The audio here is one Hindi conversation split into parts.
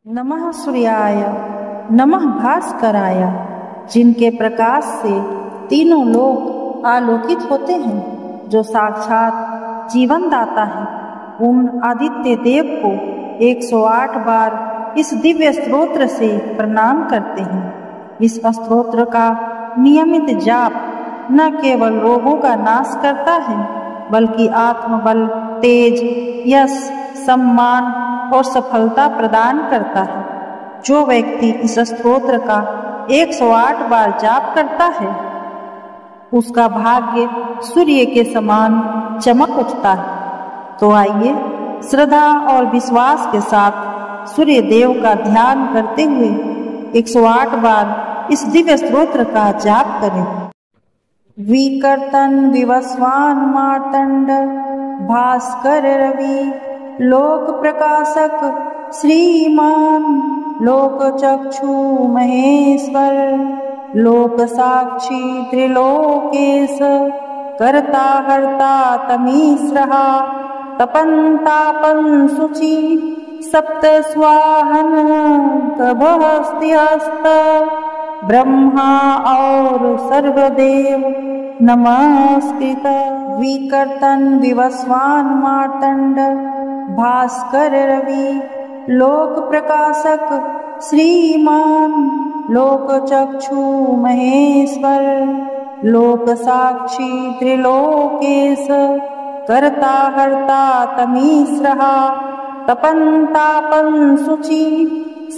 नमः सूर्याय नमः भास्कराय। जिनके प्रकाश से तीनों लोक आलोकित होते हैं, जो साक्षात जीवन दाता है, उन आदित्य देव को 108 बार इस दिव्य स्तोत्र से प्रणाम करते हैं। इस स्तोत्र का नियमित जाप न केवल रोगों का नाश करता है, बल्कि आत्मबल, तेज, यश, सम्मान और सफलता प्रदान करता है। जो व्यक्ति इस स्तोत्र का 108 बार जाप करता है, उसका भाग्य सूर्य के समान चमक उठता है। तो आइए श्रद्धा और विश्वास के साथ सूर्य देव का ध्यान करते हुए 108 बार इस दिव्य स्तोत्र का जाप करें। विकर्तन विवस्वान मार्तंड भास्कर रवि लोक प्रकाशक श्रीमान लोक चक्षु महेश्वर लोक साक्षी त्रिलोकेश कर्ता हर्ता तमीश्रहा तपन तापन शुचि सप्त स्वाहन कभस्तिहस्त ब्रह्मा और सर्वदेव नमस्कृत। विकर्तन विवस्वान मार्तंड भास्कर रवि लोक प्रकाशक श्रीमान लोक चक्षु महेश्वर लोक साक्षी त्रिलोकेश कर्ता हर्ता तमीश्रहा तपन तापन शुचि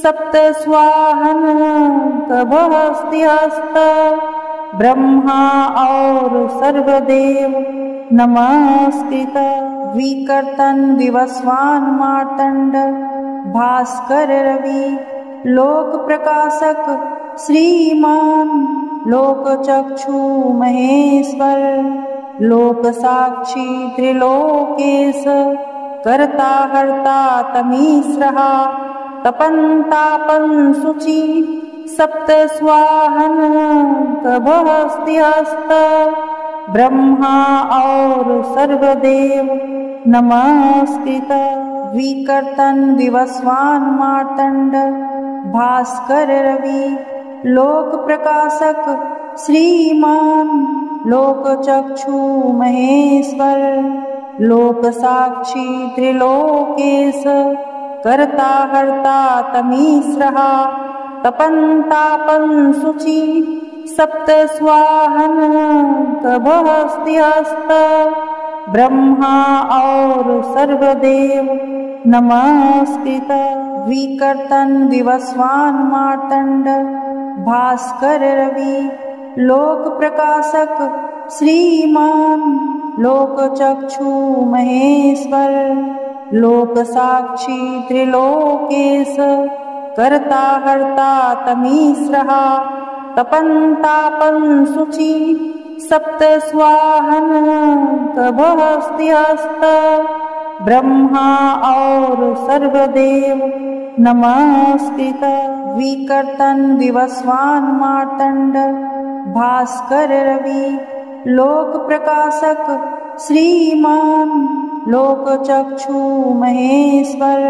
सप्त स्वाहन कभस्तिहस्त ब्रह्मा और सर्वदेव नमस्कृत। विकर्तन विवस्वान मार्तंड भास्कर रवि लोक प्रकाशक श्रीमान लोक चक्षु महेश्वर लोक साक्षी त्रिलोकेश कर्ता हर्ता तमीश्रहा तपन तापन शुचि सप्त स्वाहन कभस्तिहस्त ब्रह्मा और सर्वदेव नमस्कृत। विकर्तन विवस्वान मार्तंड भास्कर रवि लोक प्रकाशक श्रीमान लोक चक्षु महेश्वर लोक साक्षी त्रिलोकेश कर्ता हर्ता तमीश्रहा तपन तापन शुचि सप्त स्वाहन कभस्तिहस्त ब्रह्मा और सर्वदेव नमस्कृत। विकर्तन विवस्वान मार्तंड भास्कर रवि लोक प्रकाशक श्रीमान लोक चक्षु महेश्वर लोक साक्षी त्रिलोकेश कर्ता हर्ता तमीश्रहा तपन तापन शुचि सप्त स्वाहन कभस्तिहस्त ब्रह्मा और सर्वदेव नमस्कृत। विकर्तन विवस्वान मार्तंड भास्कर रवि लोक प्रकाशक श्रीमान लोक चक्षु महेश्वर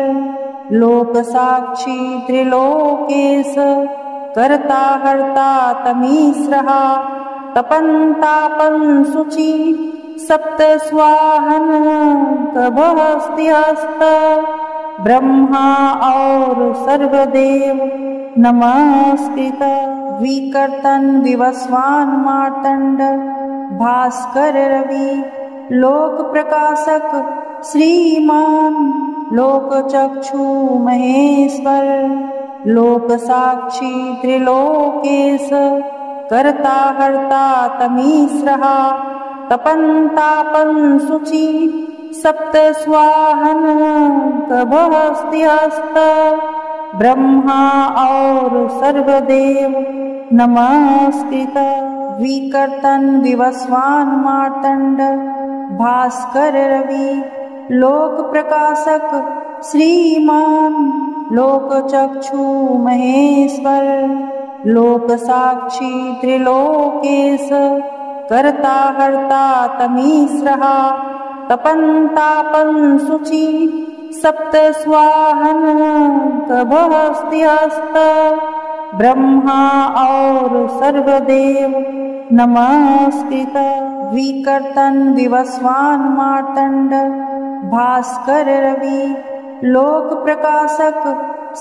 लोक साक्षी त्रिलोकेश कर्ता हर्ता तमीश्रहा तपन तापन शुचि सप्त स्वाहन कभस्तिहस्त ब्रह्मा और सर्वदेव नमस्कृत। विकर्तन विवस्वान मार्तंड भास्कर रवि लोक प्रकाशक श्रीमान लोक चक्षु महेश्वर लोक साक्षी त्रिलोकेश कर्ता हर्ता तमीश्रहा तपन तापन शुचि सप्त स्वाहन कभस्तिहस्त ब्रह्मा और सर्वदेव नमस्कृत। विकर्तन विवस्वान मार्तंड भास्कर रवि लोक प्रकाशक श्रीमान लोक चक्षु महेश्वर लोक साक्षी त्रिलोकेश कर्ता हर्ता तमीश्रहा तपन तापन शुचि सप्त स्वाहन कभहस्तिहस्त ब्रह्मा और सर्वदेव नमस्कृत। विकर्तन विवस्वान मार्तंड भास्कर रवि लोक प्रकाशक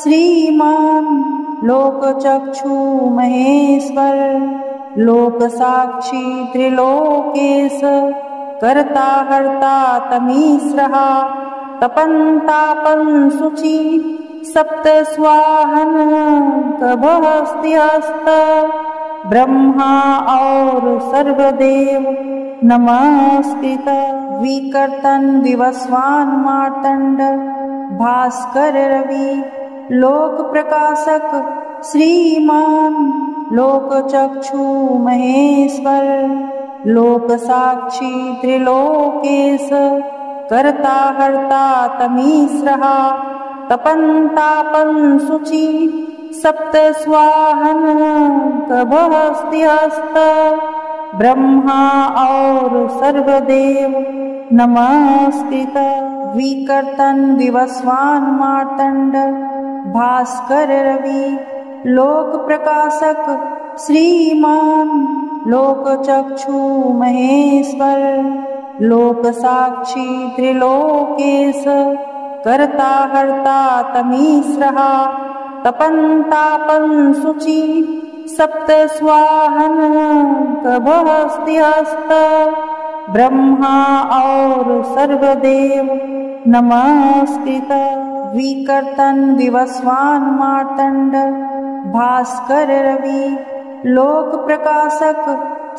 श्रीमान लोक चक्षु महेश्वर लोक साक्षी त्रिलोकेश कर्ता हर्ता तमीश्रहा तपन तापन शुचि सप्त स्वाहन कभहस्तिहस्त ब्रह्मा और सर्वदेव नमस्कृत। विकर्तन विवस्वान मार्तंड भास्कर रवि लोक प्रकाशक श्रीमान लोक चक्षु महेश्वर लोक साक्षी त्रिलोकेश कर्ता हर्ता तमीश्रहा तपन तापन शुचि सप्त स्वाहन कभहस्तिहस्त ब्रह्मा और सर्वदेव नमस्कृत। विकर्तन विवस्वान मार्तंड भास्कर रवि लोक प्रकाशक श्रीमान लोक चक्षु महेश्वर लोक साक्षी त्रिलोकेश कर्ता हर्ता तमीश्रहा तपन तापन शुचि सप्त स्वाहन कभहस्तिहस्त ब्रह्मा और सर्वदेव नमस्कृत। विकर्तन विवस्वान मार्तंड भास्कर रवि लोक प्रकाशक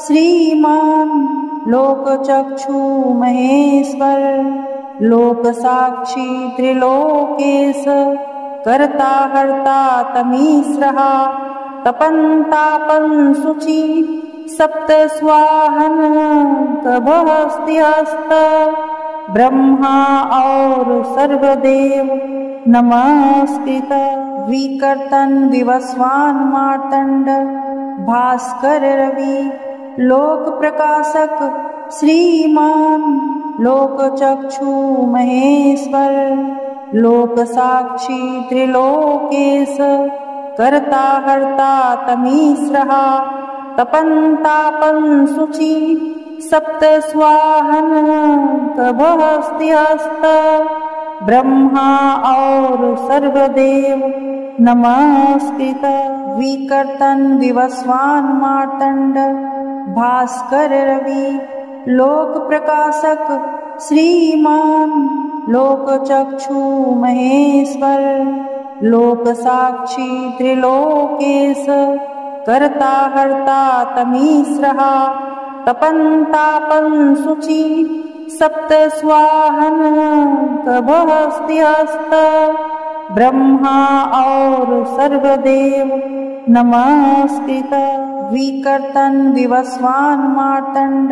श्रीमान लोक चक्षु महेश्वर लोक साक्षी त्रिलोकेश कर्ता हर्ता तमीश्रहा तपन तापन शुचि सप्त स्वाहन कभहस्तिहस्त ब्रह्मा और सर्वदेव नमस्कृत। विकर्तन विवस्वान मार्तंड भास्कर रवि लोक प्रकाशक श्रीमान लोक चक्षु महेश्वर लोक साक्षी त्रिलोकेश कर्ता हर्ता तमीश्रहा तपन तापन शुचि सप्त स्वाहन कभहस्तिहस्त ब्रह्मा और सर्वदेव नमस्कृत। विकर्तन विवस्वान मार्तंड भास्कर रवि लोक प्रकाशक श्रीमान लोक चक्षु महेश्वर लोक साक्षी त्रिलोकेश कर्ता हर्ता तमीश्रहा तपन तापन शुचि सप्त स्वाहन कभहस्तिहस्त ब्रह्मा और सर्वदेव नमस्कृत। विकर्तन विवस्वान मार्तंड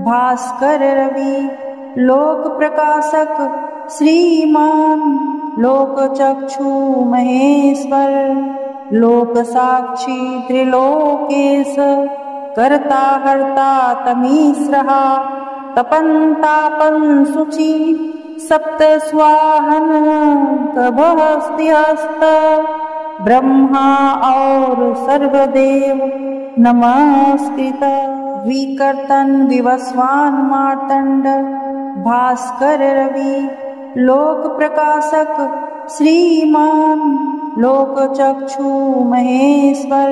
भास्कर रवि लोक प्रकाशक श्रीमान लोक चक्षु महेश्वर लोक साक्षी त्रिलोकेश कर्ता हर्ता तमीश्रहा तपन तापन शुचि सप्त स्वाहन कभहस्तिहस्त ब्रह्मा और सर्वदेव नमस्कृत। विकर्तन विवस्वान मार्तंड भास्कर रवि लोक प्रकाशक श्रीमान लोक चक्षु महेश्वर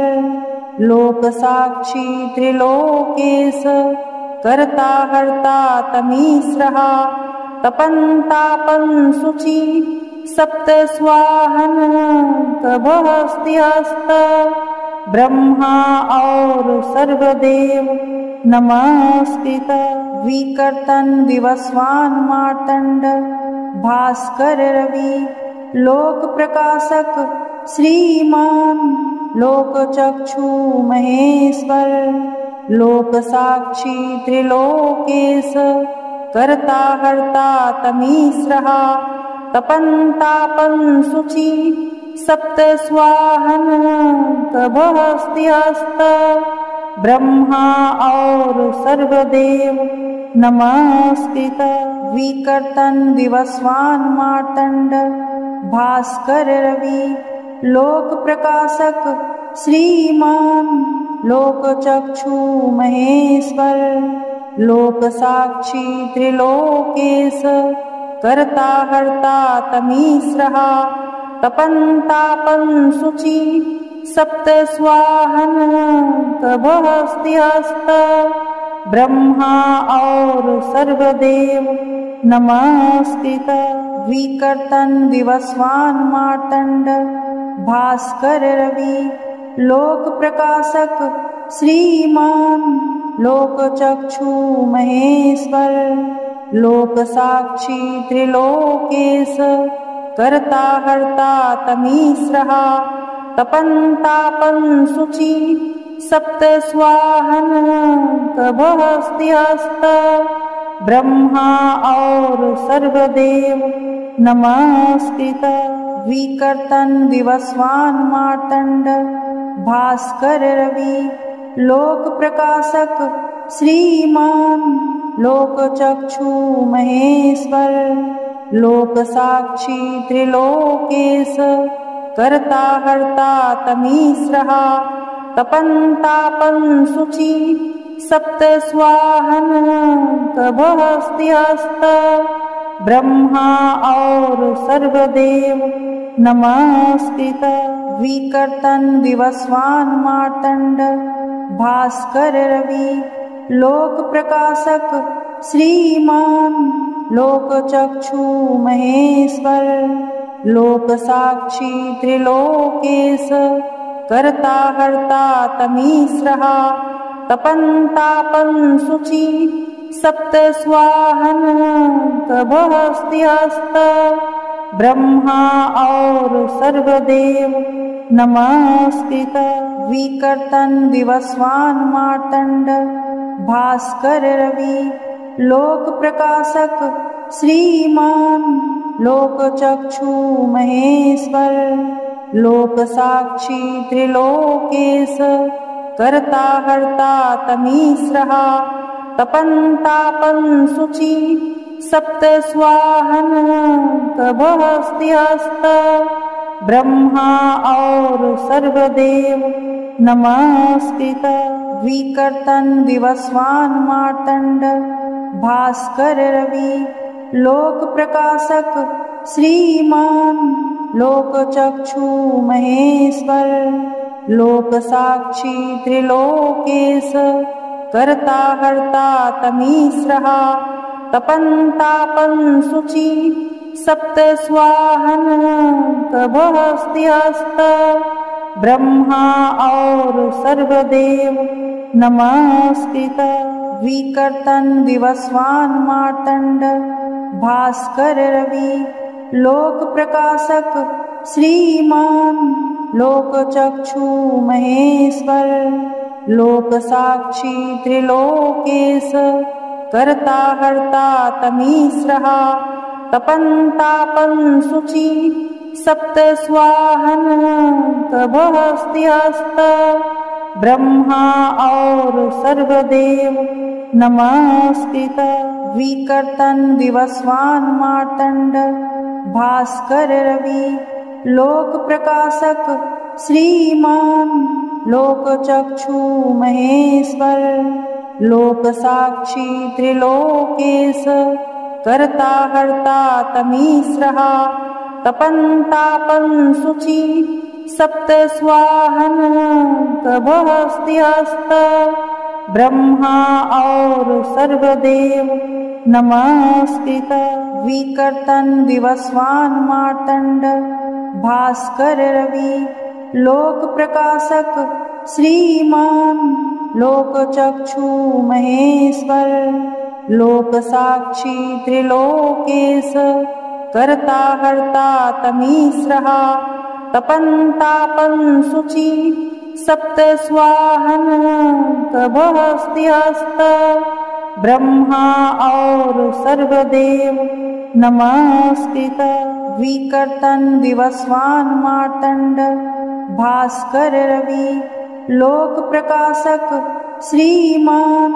लोक साक्षी त्रिलोकेश कर्ता हर्ता तमीश्रहा तपन तापन शुचि सप्त स्वाहन कभहस्तिहस्त ब्रह्मा और सर्वदेव नमस्कृत। विकर्तन विवस्वान मार्तंड भास्कर रवि लोक प्रकाशक श्रीमान लोक चक्षु महेश्वर लोक साक्षी त्रिलोकेश कर्ता हर्ता तमीश्रहा तपन तापन शुचि सप्त स्वाहन कभहस्तिहस्त ब्रह्मा और सर्वदेव नमस्कृत। विकर्तन विवस्वान मार्तंड भास्कर रवि लोक प्रकाशक श्रीमान लोक चक्षु महेश्वर लोक साक्षी त्रिलोकेश कर्ता हर्ता तमीश्रहा तपन तापन शुचि सप्त स्वाहन कभस्तिहस्त ब्रह्मा और सर्वदेव नमस्कृत विकर्तन विवस्वान मार्तंड भास्कर रवि लोक प्रकाशक श्रीमान लोक चक्षु महेश्वर लोक साक्षी त्रिलोकेश कर्ता हर्ता तमीश्रहा तपन तापन शुचि सप्त स्वाहन कभस्तिहस्त ब्रह्मा और सर्वदेव नमस्कृत विकर्तन विवस्वान मार्तंड भास्कर रवि लोक प्रकाशक श्रीमान लोक चक्षु महेश्वर लोक साक्षी त्रिलोकेश कर्ता हर्ता तमीश्रहा तपन तापन शुचि सप्त स्वाहन कभस्तिहस्त ब्रह्मा और सर्वदेव नमस्कृत विकर्तन विवस्वान मार्तंड भास्कर रवि लोक प्रकाशक श्रीमान लोक चक्षु महेश्वर लोक साक्षी त्रिलोकेश कर्ता हर्ता तमीश्रहा तपन तापन शुचि सप्त स्वाहन कभस्तिहस्त ब्रह्मा और सर्वदेव नमस्कृत विकर्तन विवस्वान मार्तंड भास्कर रवि लोक प्रकाशक श्रीमान लोक चक्षु महेश्वर लोक साक्षी त्रिलोकेश कर्ता हर्ता तमीश्रहा तपन तापन शुचि सप्त स्वाहन कभस्तिहस्त ब्रह्मा और सर्वदेव नमस्कृत विकर्तन विवस्वान मार्तंड भास्कर रवि लोक प्रकाशक श्रीमान लोक चक्षु महेश्वर लोक साक्षी त्रिलोकेश कर्ता हर्ता तमीश्रहा तपन तापन शुचि सप्त स्वाहन कभस्तिहस्त ब्रह्मा और सर्वदेव नमस्कृत विकर्तन विवस्वान मार्तंड भास्कर रवि लोक प्रकाशक श्रीमान लोक चक्षु महेश्वर लोक साक्षी त्रिलोकेश कर्ता हर्ता तमीश्रहा तपन तापन शुचि सप्त स्वाहन कभस्तिहस्त ब्रह्मा और सर्वदेव नमस्कृत विकर्तन विवस्वान मार्तंड भास्कर रवि लोक प्रकाशक श्रीमान लोक चक्षु महेश्वर लोक साक्षी त्रिलोकेश कर्ता हर्ता तमीश्रहा तपन तापन शुचि सप्त स्वाहन कभस्तिहस्त ब्रह्मा और सर्वदेव नमस्कृत विकर्तन विवस्वान मार्तंड भास्कर रवि लोक प्रकाशक श्रीमान लोक चक्षु महेश्वर लोक साक्षी त्रिलोकेश कर्ता हर्ता तमीश्रहा तपन तापन शुचि सप्त स्वाहन कभस्तिहस्त ब्रह्मा और सर्वदेव नमस्कृत विकर्तन विवस्वान मार्तंड भास्कर रवि लोक प्रकाशक श्रीमान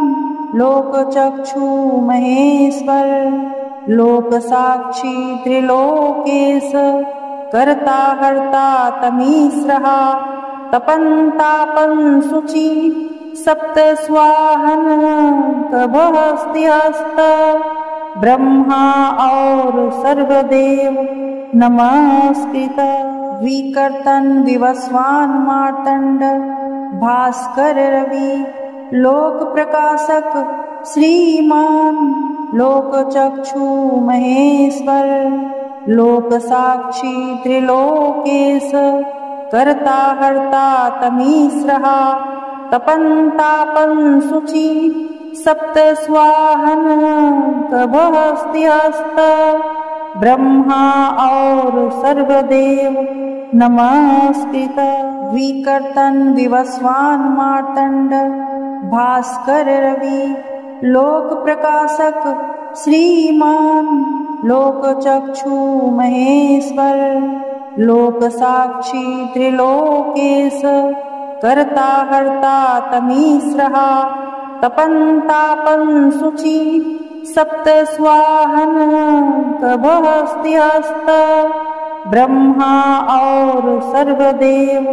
लोक चक्षु महेश्वर लोक साक्षी त्रिलोकेश कर्ता हर्ता तमीस्रः तपन तापन शुचि सप्त स्वाहन कभस्त्यस्त ब्रह्मा और सर्वदेव नमस्कृत विकर्तन विवस्वान मार्तंड भास्कर रवि लोक प्रकाशक श्रीमान लोक चक्षु महेश्वर लोक साक्षी त्रिलोकेश कर्ता हर्ता तमीस्रः तपन तापन शुचि सप्त स्वाहन कभस्त्यस्त ब्रह्मा और सर्वदेव नमस्कृत विकर्तन विवस्वान मार्तंड भास्कर रवि लोक प्रकाशक श्रीमान लोक चक्षु महेश्वर लोक साक्षी त्रिलोकेश कर्ता हर्ता तमीस्रः तपन तापन शुचि सप्त स्वाहन कभस्त्यस्त ब्रह्मा और सर्वदेव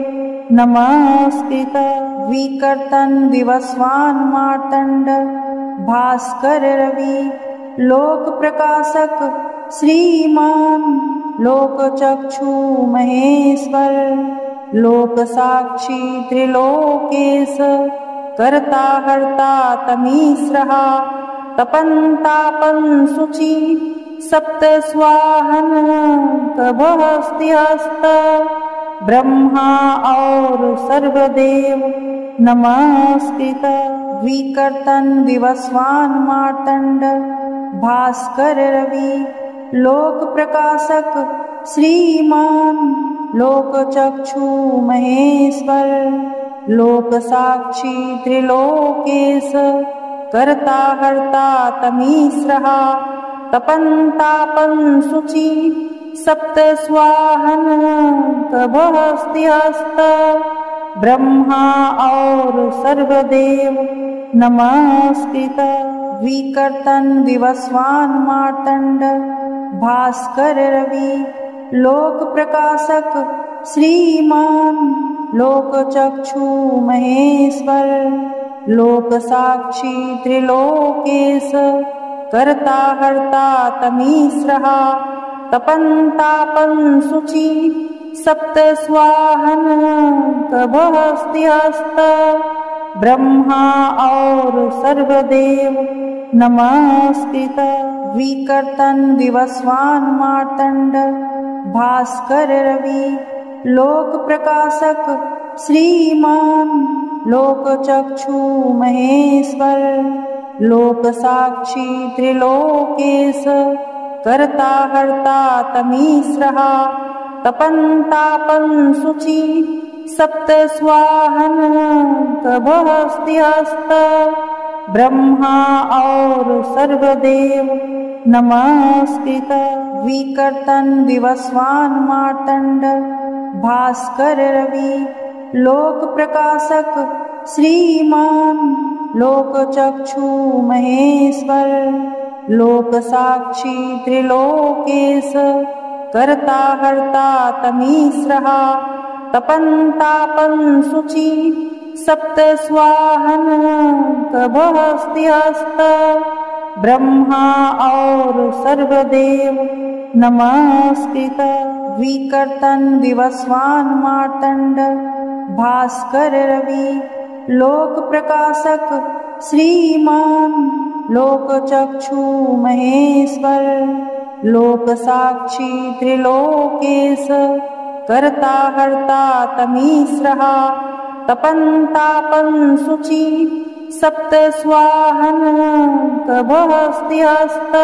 नमस्कृत विकर्तन विवस्वान मार्तंड भास्कर रवि लोक प्रकाशक श्रीमान लोक चक्षु महेश्वर लोक साक्षी त्रिलोकेश कर्ता हर्ता तमीस्रः तपन तापन शुचि सप्त स्वाहन कभस्त्यस्त ब्रह्मा और सर्वदेव नमस्कृत विकर्तन विवस्वान मार्तंड भास्कर रवि लोक प्रकाशक श्रीमान लोक चक्षु महेश्वर लोक साक्षी त्रिलोकेश कर्ता हर्ता तमीस्रः तपन तापन शुचि सप्त स्वाहन कभस्त्यस्त ब्रह्मा और सर्वदेव नमस्कृत विकर्तन विवस्वान मार्तंड भास्कर रवि लोक प्रकाशक श्रीमान लोक चक्षु महेश्वर लोक साक्षी त्रिलोकेश कर्ता हर्ता तमीस्रः तपन तापन शुचि सप्त स्वाहन कभस्त्यस्त ब्रह्मा और सर्वदेव नमस्कृत विकर्तन विवस्वान मार्तंड भास्कर रवि लोक प्रकाशक श्रीमान लोक चक्षु महेश्वर लोक साक्षी त्रिलोकेश कर्ता हर्ता तमीस्रः तपन तापन शुचि सप्त स्वाहन कभस्त्यस्त ब्रह्मा और सर्वदेव नमस्कृत विकर्तन विवस्वान मार्तंड भास्कर रवि लोक प्रकाशक श्रीमान लोक चक्षु महेश्वर लोक साक्षी त्रिलोकेश कर्ता हर्ता तमीस्रः तपन तापन शुचि सप्त स्वाहन कभस्त्यस्त ब्रह्मा और सर्वदेव नमस्कृत विकर्तन विवस्वान मार्तंड भास्कर रवि लोक प्रकाशक श्रीमान लोक चक्षु महेश्वर लोक साक्षी त्रिलोकेश कर्ता हर्ता तमीस्रः तपन तापन शुचि सप्त स्वाहन कभस्त्यस्त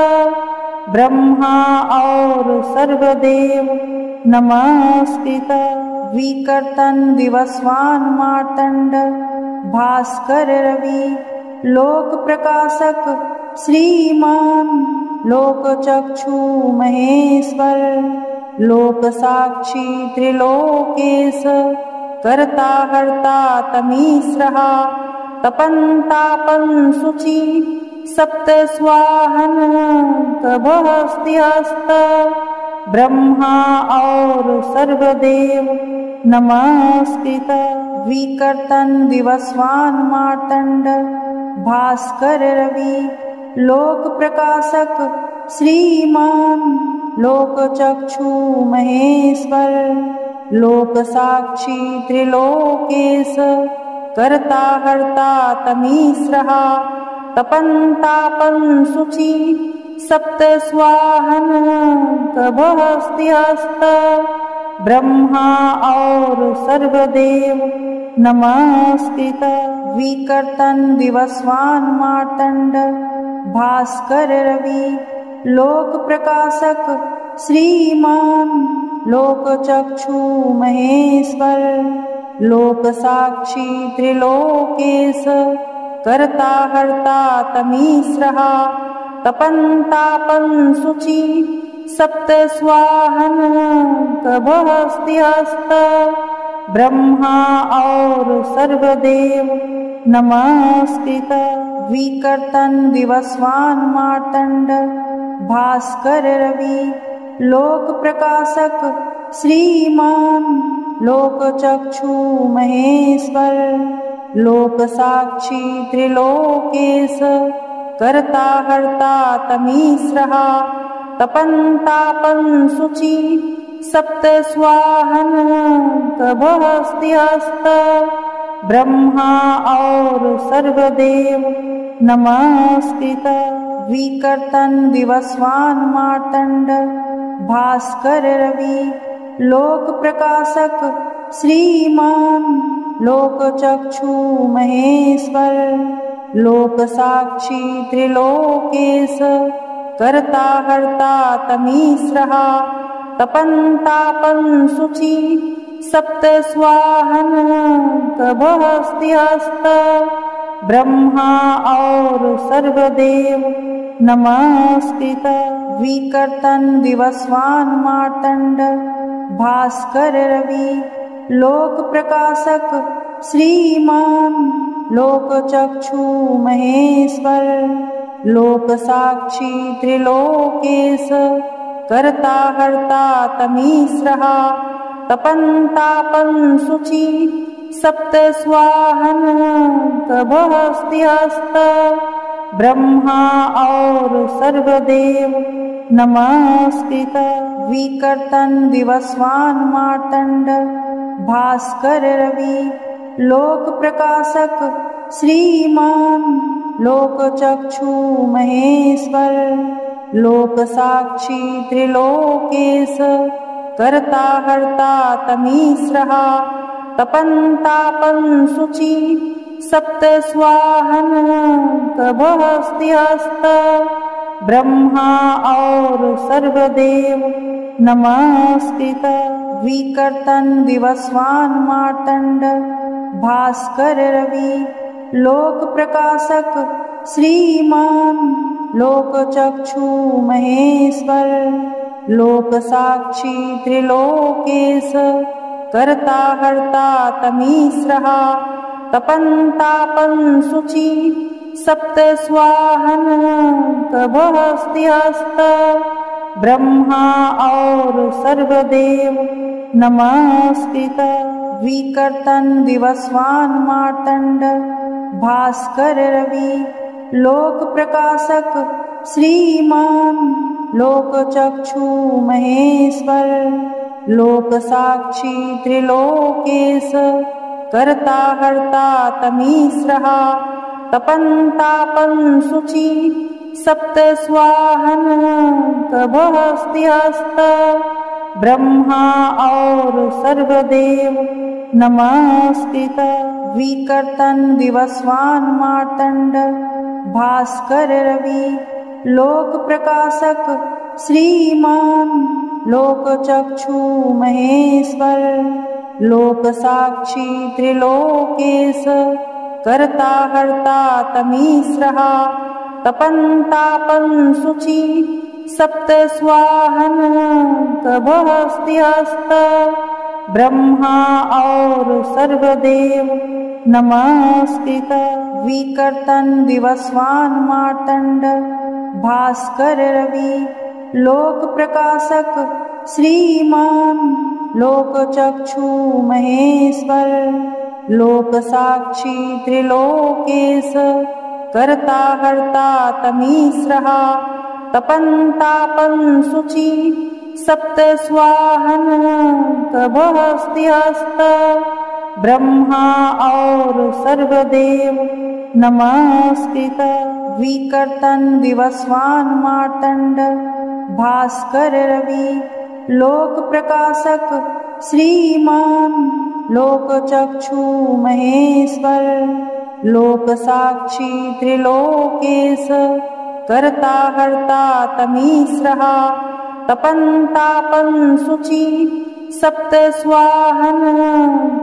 ब्रह्मा और सर्वदेव नमस्कृत विकर्तन विवस्वान मार्तंड भास्कर रवि लोक प्रकाशक श्रीमान लोक चक्षु महेश्वर लोक साक्षी त्रिलोकेश कर्ता हर्ता तमीस्रः तपन तापन शुचि सप्त स्वाहन कभस्त्यस्त ब्रह्मा और सर्वदेव नमस्कृत। विकर्तन दिवसवान मार्तंड भास्कर रवि लोक प्रकाशक श्रीमान लोक चक्षु महेश्वर लोक साक्षी त्रिलोकेश कर्ता हर्ता तमीश्रहा तपन तापन शुचि सप्त स्वाहन कभस्त्यस्त ब्रह्मा और सर्वदेव नमस्कृत। विकर्तन दिवसवान मार्तंड भास्कर रवि लोक प्रकाशक श्रीमान लोक चक्षु महेश्वर लोक साक्षी त्रिलोकेश कर्ता हर्ता तमीश्रहा तपन तापन शुचि सप्त स्वाहन कभस्त्यस्त ब्रह्मा और सर्वदेव नमस्कृत। विकर्तन दिवसवान मार्तंड भास्कर रवि लोक प्रकाशक श्रीमान लोक चक्षु महेश्वर लोक साक्षी त्रिलोकेश कर्ता हर्ता तमीश्रहा तपन तापन शुचि सप्त स्वाहन कभस्त्यस्त ब्रह्मा और सर्वदेव नमस्कृत। विकर्तन दिवसवान मार्तंड भास्कर रवि लोक प्रकाशक श्रीमान लोक चक्षु महेश्वर लोक साक्षी त्रिलोकेश कर्ता हर्ता तमीश्रहा तपन तापन शुचि सप्त स्वाहन कभस्त्यस्त ब्रह्मा और सर्वदेव नमस्कृत। विकर्तन दिवसवान मार्तंड भास्कर रवि लोक प्रकाशक श्रीमान लोक चक्षु महेश्वर लोक साक्षी त्रिलोकेश कर्ता हर्ता तमीश्रहा तपन तापन शुचि सप्त स्वाहन कभस्त्यस्त ब्रह्मा और सर्वदेव नमस्कृत। विकर्तन दिवसवान मार्तंड भास्कर रवि लोक प्रकाशक श्रीमान लोक चक्षु महेश्वर लोक साक्षी त्रिलोकेश कर्ता हर्ता तमीश्रहा तपन तापन शुचि सप्त स्वाहन कभस्त्यस्त ब्रह्मा और सर्वदेव नमस्कृत। विकर्तन दिवसवान मार्तंड भास्कर रवि लोक प्रकाशक श्रीमान लोक चक्षु महेश्वर लोक साक्षी त्रिलोकेश कर्ता हर्ता तमीश्रहा तपन तापन शुचि सप्त स्वाहन कभस्त्यस्त ब्रह्मा और सर्वदेव नमस्कृत। विकर्तन दिवसवान मार्तंड भास्कर रवि लोक प्रकाशक श्रीमान लोक चक्षु महेश्वर लोक साक्षी त्रिलोकेश कर्ता हर्ता तमीश्रहा तपन तापन शुचि सप्त स्वाहन कभस्त्यस्त ब्रह्मा और सर्वदेव नमस्कृत। विकर्तन दिवसवान मार्तंड भास्कर रवि लोक प्रकाशक श्रीमान लोक चक्षु महेश्वर लोक साक्षी त्रिलोकेश कर्ता हर्ता तमीश्रहा तपन तापन शुचि सप्त स्वाहन कभस्त्यस्त ब्रह्मा और सर्वदेव नमस्कृत। विकर्तन दिवसवान मार्तंड भास्कर रवि लोक प्रकाशक श्रीमान लोक चक्षु महेश्वर लोक साक्षी त्रिलोकेश कर्ता हर्ता तमीश्रः तपन तापन शुचि सप्त स्वाहन कभस्तिहस्त ब्रह्मा और सर्वदेव नमस्कृत विकर्तन विवस्वान मार्तंड भास्कर रवि लोक प्रकाशक श्रीमान लोक चक्षु महेश्वर लोक साक्षी त्रिलोकेश कर्ता हर्ता तमीश्रः तपन तापन शुचि सप्त स्वाहन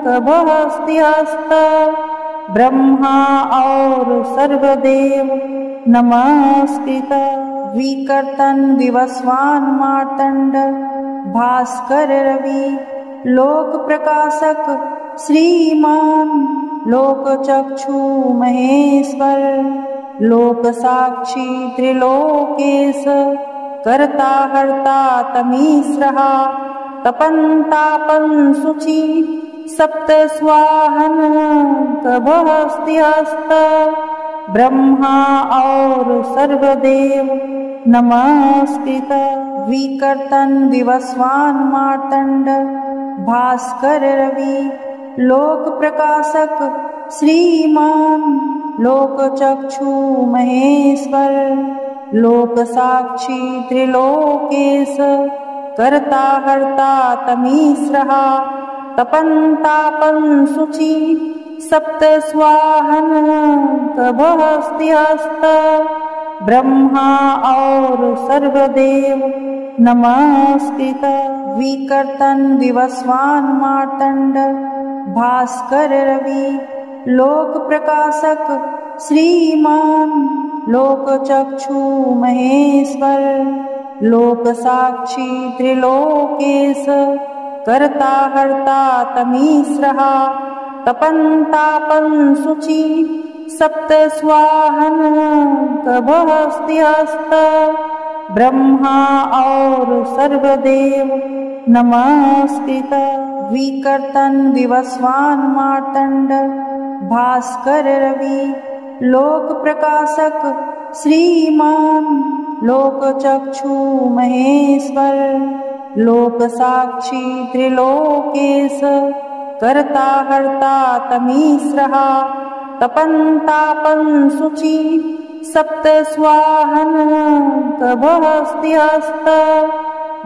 कभस्तिहस्त ब्रह्मा और सर्वदेव नमस्कृत विकर्तन विवस्वान मार्तंड भास्कर रवि लोक प्रकाशक श्रीमान लोक चक्षु महेश्वर लोक साक्षी त्रिलोकेश कर्ता हर्ता तमीश्रः तपन तापन शुचि सप्त स्वाहन कभस्तिहस्त ब्रह्मा और सर्वदेव नमस्कृत विकर्तन विवस्वान मार्तंड भास्कर रवि लोक प्रकाशक श्रीमान लोक चक्षु महेश्वर लोक साक्षी त्रिलोकेश कर्ता हर्ता तमीश्रः तपन तापन शुचि सप्त स्वाहन कभस्तिहस्त ब्रह्मा और सर्वदेव नमस्कृत विकर्तन विवस्वान मार्तंड भास्कर रवि लोक प्रकाशक श्रीमान लोक चक्षु महेश्वर लोक साक्षी त्रिलोकेश कर्ता हर्ता तमीश्रः तपन तापन शुचि सप्त स्वाहन कभस्तिहस्त ब्रह्मा और सर्वदेव नमस्कृत विकर्तन विवस्वान मार्तंड भास्कर रवि लोक प्रकाशक श्रीमान लोक चक्षु महेश्वर लोक साक्षी त्रिलोकेश कर्ता हर्ता तमीश्रः तपन तापन शुचि सप्त स्वाहन कभस्तिहस्त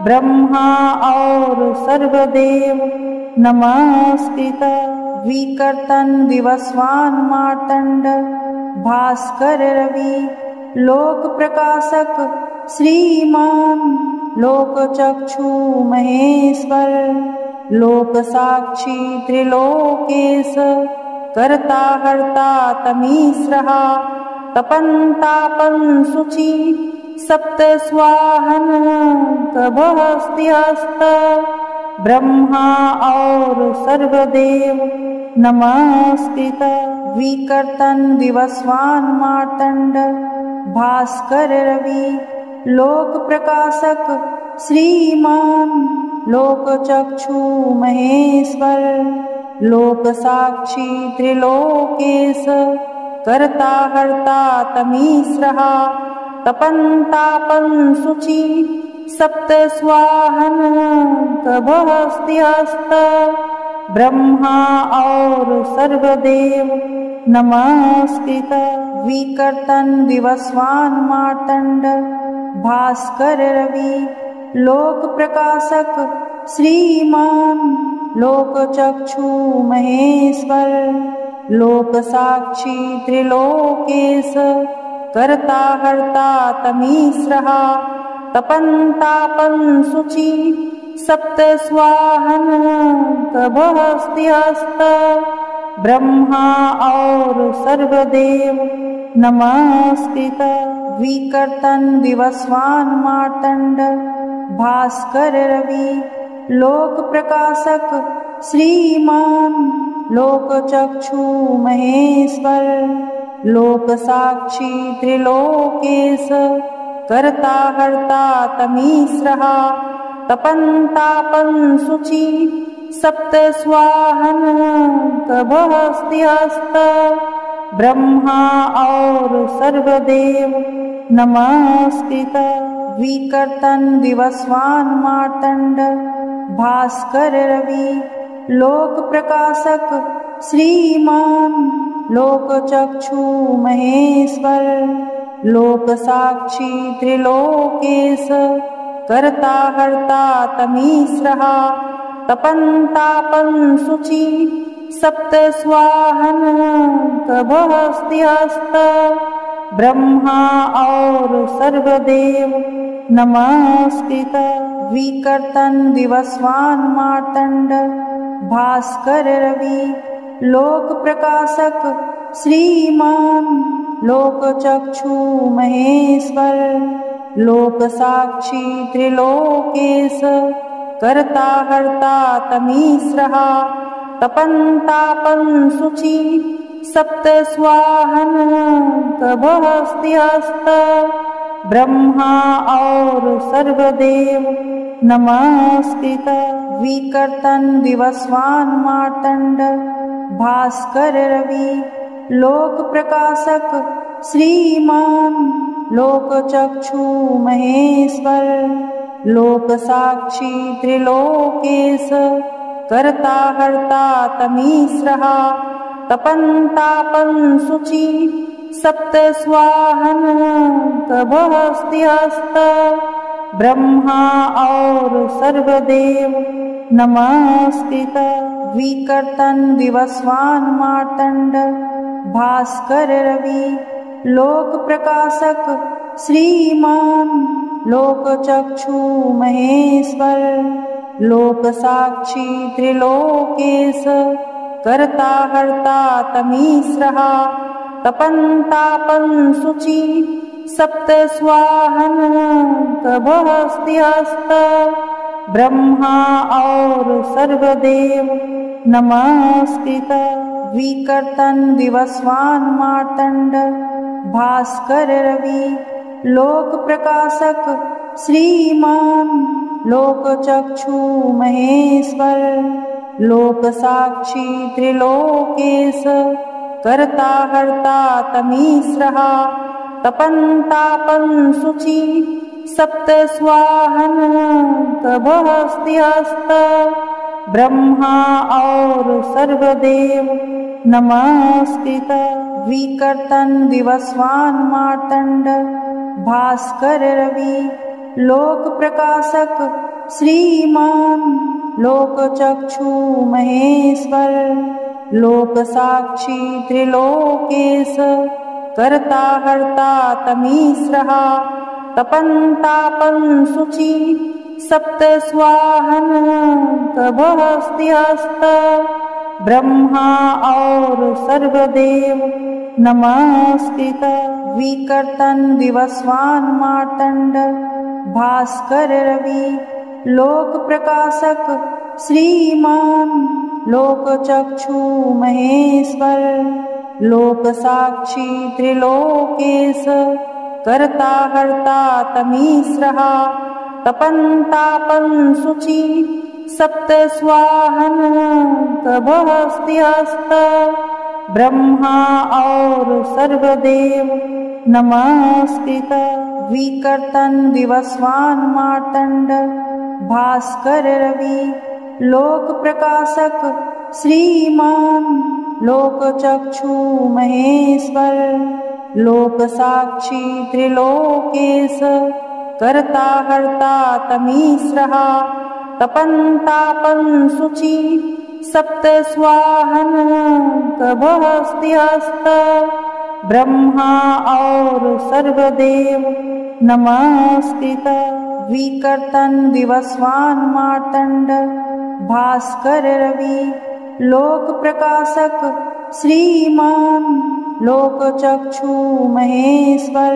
ब्रह्मा और सर्वदेव नमस्कृत विकर्तन विवस्वान मार्तंड भास्कर रवि लोक प्रकाशक श्रीमान लोक चक्षु महेश्वर लोक साक्षी त्रिलोकेश कर्ता हर्ता तमीश्रः तपन तापन शुचि सप्त स्वाहन कभस्तिहस्त ब्रह्मा और सर्वदेव नमस्कृत विकर्तन विवस्वान मार्तंड भास्कर रवि लोक प्रकाशक श्रीमान लोक चक्षु महेश्वर लोक साक्षी त्रिलोकेश कर्ता हर्ता तमीश्रः तपन तापन शुचि सप्त स्वाहन कभस्तिहस्त ब्रह्मा और सर्वदेव नमस्कृत विकर्तन विवस्वान मार्तंड भास्कर रवि लोक प्रकाशक श्रीमान लोक चक्षु महेश्वर लोक साक्षी त्रिलोकेश कर्ता हर्ता तमीश्रः तपन तापन शुचि सप्त स्वाहन कभस्तिहस्त ब्रह्मा और सर्वदेव नमस्कृत विकर्तन विवस्वान मार्तंड भास्कर रवि लोक प्रकाशक श्रीमान लोक चक्षु महेश्वर लोक साक्षी त्रिलोकेश कर्ता हर्ता तमीश्रः तपन्तापं शुचि सप्त स्वाहन कभस्त्यस्त ब्रह्मा और सर्वदेव नमस्कृत। विकर्तन दिवस्वान मार्तंड भास्कर रवि लोक प्रकाशक श्रीमान लोक चक्षु महेश्वर लोक साक्षी त्रिलोकेश कर्ता हर्ता तमीश्रहा तपन्तापं शुचि सप्त स्वाहन कभस्त्यस्त ब्रह्मा और सर्वदेव नमस्कृत। विकर्तन दिवस्वान मार्तंड भास्कर रवि लोक प्रकाशक श्रीमान लोक चक्षु महेश्वर लोक साक्षी त्रिलोकेश कर्ता हर्ता तमीश्रहा तपन्तापं शुचि सप्त स्वाहन कभस्त्यस्त ब्रह्मा और सर्वदेव नमस्कृत। विकर्तन दिवस्वान मार्तंड भास्कर रवि लोक प्रकाशक श्रीमान लोक चक्षु महेश्वर लोक साक्षी त्रिलोकेश कर्ता हर्ता तमीश्रहा तपन्तापं शुचि सप्त स्वाहन कभस्त्यस्त ब्रह्मा और सर्वदेव नमस्कृत। विकर्तन दिवस्वान मार्तंड भास्कर रवि लोक प्रकाशक श्रीमान लोक चक्षु महेश्वर लोक साक्षी त्रिलोकेश कर्ता हर्ता तमीश्रहा तपन्तापं शुचि सप्त स्वाहन कभस्त्यस्त ब्रह्मा और सर्वदेव नमस्कृत। विकर्तन दिवस्वान मार्तंड भास्कर रवि लोक प्रकाशक श्रीमान लोक चक्षु महेश्वर लोक साक्षी त्रिलोकेश कर्ता हर्ता तमीश्रहा तपन्तापं शुचि सप्त स्वाहन कभस्त्यस्त ब्रह्मा और सर्वदेव नमस्कृत। विकर्तन दिवस्वान मार्तंड भास्कर रवि लोक प्रकाशक श्रीमान लोक चक्षु महेश्वर लोक साक्षी त्रिलोकेश कर्ता हर्ता तमीश्रहा तपन्तापं शुचि सप्त स्वाहन कभस्त्यस्त ब्रह्मा और सर्वदेव नमस्कृत। विकर्तन दिवस्वान मार्तंड भास्कर रवि लोक प्रकाशक श्रीमान लोक चक्षु महेश्वर लोक साक्षी त्रिलोकेश कर्ता हर्ता तमीश्रहा तपन्तापं शुचि सप्त स्वाहन कभस्त्यस्त ब्रह्मा और सर्वदेव नमस्कृत। विकर्तन दिवस्वान मार्तंड भास्कर रवि लोक प्रकाशक श्रीमान लोक चक्षु महेश्वर लोक साक्षी त्रिलोकेश कर्ता हर्ता तमीश्रहा तपन्तापं शुचि सप्त स्वाहन कभस्त्यस्त ब्रह्मा और सर्वदेव नमस्कृत। विकर्तन दिवस्वान मार्तंड भास्कर रवि लोक प्रकाशक श्रीमान लोक चक्षु महेश्वर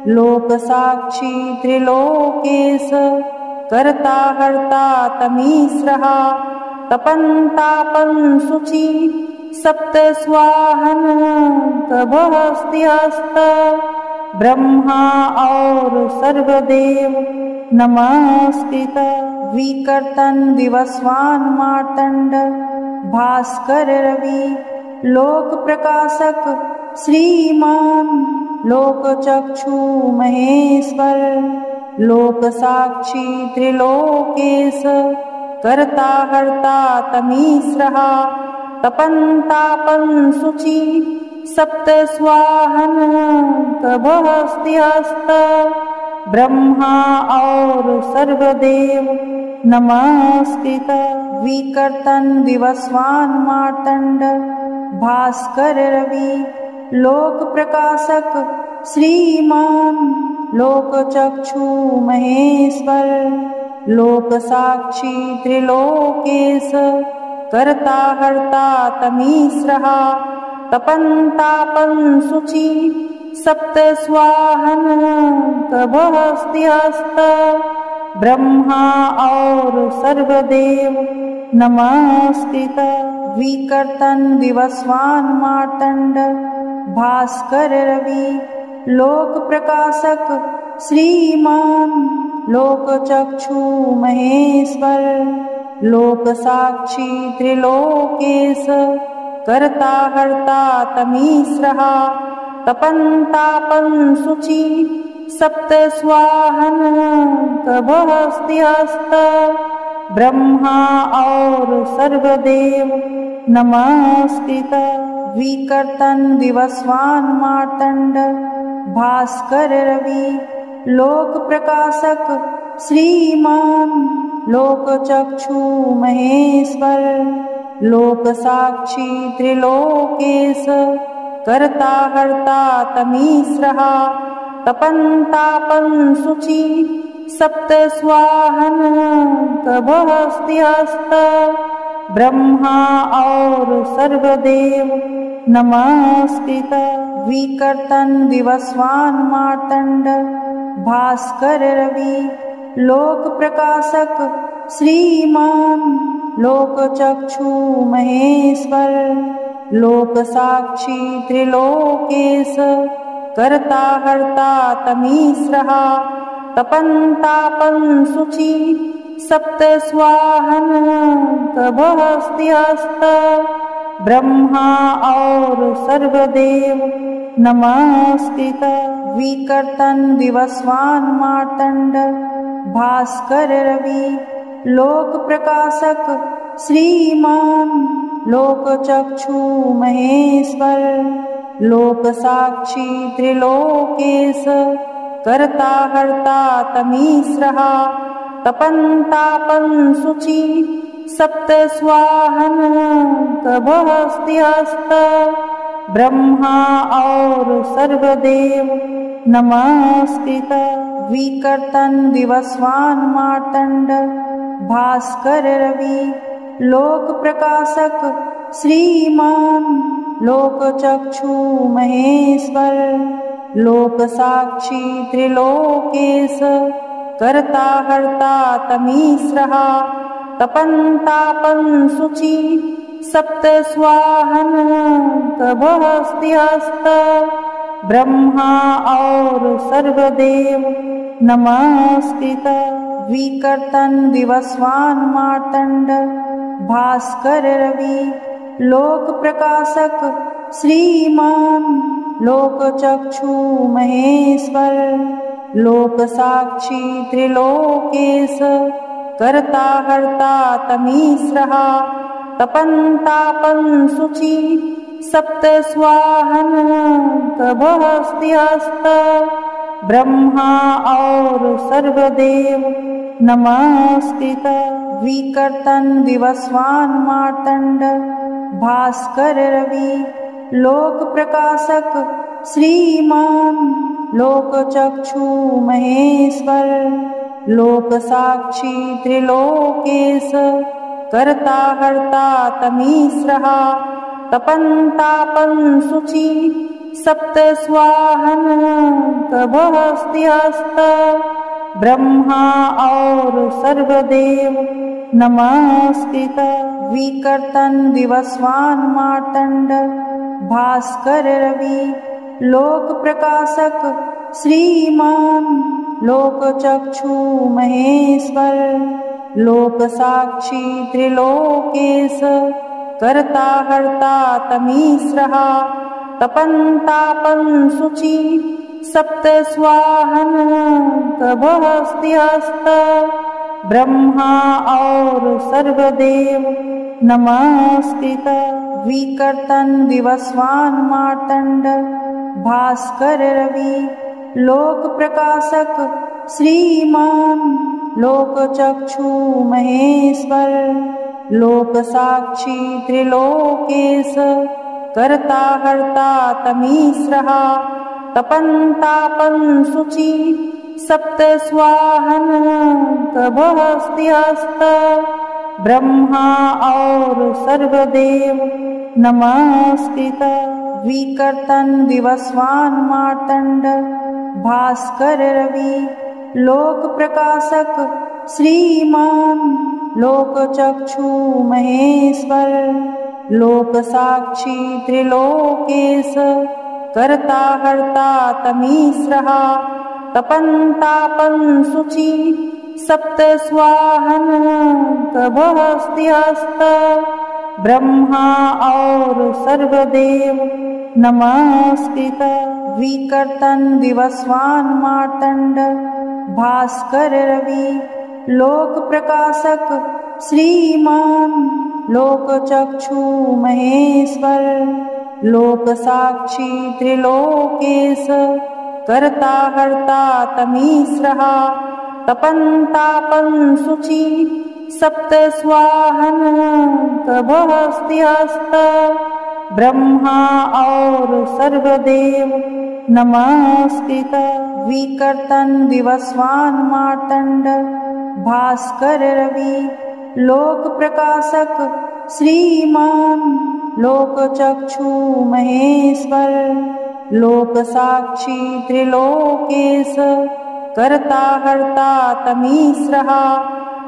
लोक साक्षी त्रिलोकेश कर्ता हर्ता तमीश्रहा तपन्तापं शुचि सप्त स्वाहन कभस्त्यस्त ब्रह्मा और सर्वदेव नमस्कृत। विकर्तन विवस्वान मार्तंड भास्कर रवि लोक प्रकाशक श्रीमान लोक चक्षु महेश्वर लोक साक्षी त्रिलोकेश कर्ता हर्ता तमीश्रहा तपन तापन शुचि सप्त स्वाहन कभस्तिहस्त ब्रह्मा और सर्वदेव नमस्कृत विकर्तन विवस्वान मार्तंड भास्कर रवि लोक प्रकाशक श्रीमान लोक चक्षु महेश्वर लोक साक्षी त्रिलोकेश कर्ता हर्ता तमीश्रहा तपन तापन शुचि सप्त स्वाहन कभस्तिहस्त ब्रह्मा और सर्वदेव नमस्कृत विकर्तन विवस्वान मार्तंड भास्कर रवि लोक प्रकाशक श्रीमान लोक चक्षु महेश्वर लोक साक्षी त्रिलोकेश कर्ता हर्ता तमीश्रहा तपन तापन शुचि सप्त स्वाहन कभस्तिहस्त ब्रह्मा और सर्वदेव नमस्कृत विकर्तन विवस्वान मार्तंड भास्कर रवि लोक प्रकाशक श्रीमान लोक चक्षु महेश्वर लोक साक्षी त्रिलोकेश कर्ता हर्ता तमीश्रहा तपन तापन शुचि सप्त स्वाहन कभस्तिहस्त ब्रह्मा और सर्वदेव नमस्कृत विकर्तन विवस्वान मार्तंड भास्कर रवि लोक प्रकाशक श्रीमान लोक चक्षु महेश्वर लोक साक्षी त्रिलोकेश कर्ता हर्ता तमीश्रहा तपन तापन शुचि सप्त स्वाहन कभस्तिहस्त ब्रह्मा और सर्वदेव नमस्कृत विकर्तन विवस्वान मार्तंड भास्कर रवि लोक प्रकाशक श्रीमान लोक चक्षु महेश्वर लोक साक्षी त्रिलोकेश कर्ता हर्ता तमीश्रहा तपन तापन शुचि सप्त स्वाहन कभस्तिहस्त ब्रह्मा और सर्वदेव नमस्कृत विकर्तन विवस्वान मार्तंड भास्कर रवि लोक प्रकाशक श्रीमान लोक चक्षु महेश्वर लोक साक्षी त्रिलोकेश कर्ता हर्ता तमीश्रहा तपन तापन शुचि सप्त स्वाहन कभस्तिहस्त ब्रह्मा और सर्वदेव नमस्कृत विकर्तन विवस्वान मार्तंड भास्कर रवि लोक प्रकाशक श्रीमान लोक चक्षु महेश्वर लोक साक्षी त्रिलोकेश कर्ता हर्ता तमीश्रहा तपन तापन शुचि सप्त स्वाहन कभस्तिहस्त ब्रह्मा और सर्वदेव नमस्कृत विकर्तन विवस्वान मार्तंड भास्कर रवि लोक प्रकाशक श्रीमान लोक चक्षु महेश्वर लोक साक्षी त्रिलोकेश कर्ता हर्ता तमीश्रहा तपन तापन शुचि सप्त स्वाहन कभस्तिहस्त ब्रह्मा और सर्वदेव नमस्कृत विकर्तन विवस्वान मार्तंड भास्कर रवि लोक प्रकाशक श्रीमान लोक चक्षु महेश्वर लोक साक्षी त्रिलोकेश कर्ता हर्ता तमीस्रः तपन तापन शुचि सप्त स्वाहन कभस्त्यस्त ब्रह्मा और सर्वदेव नमस्कृत विकर्तन विवस्वान मार्तंड भास्कर रवि लोक प्रकाशक श्रीमान लोक चक्षु महेश्वर लोक साक्षी त्रिलोकेश कर्ता हर्ता तमीस्रः तपन तापन शुचि सप्त स्वाहन कभस्त्यस्त ब्रह्मा और सर्वदेव नमस्कृत विकर्तन विवस्वान मार्तंड भास्कर रवि लोक प्रकाशक श्रीमान लोक चक्षु महेश्वर लोक साक्षी त्रिलोकेश कर्ता हर्ता तमीस्रः तपन तापन शुचि सप्त स्वाहन कभस्त्यस्त ब्रह्मा और सर्वदेव नमस्कृत विकर्तन विवस्वान मार्तंड भास्कर रवि लोक प्रकाशक श्रीमान लोक चक्षु महेश्वर लोक साक्षी त्रिलोकेश कर्ता हर्ता तमीस्रः तपन तापन शुचि सप्त स्वाहन कभस्त्यस्त ब्रह्मा और सर्वदेव नमस्कृत विकर्तन विवस्वान मार्तंड भास्कर रवि लोक प्रकाशक श्रीमान लोक चक्षु महेश्वर लोक साक्षी त्रिलोकेश कर्ता हर्ता तमीस्रः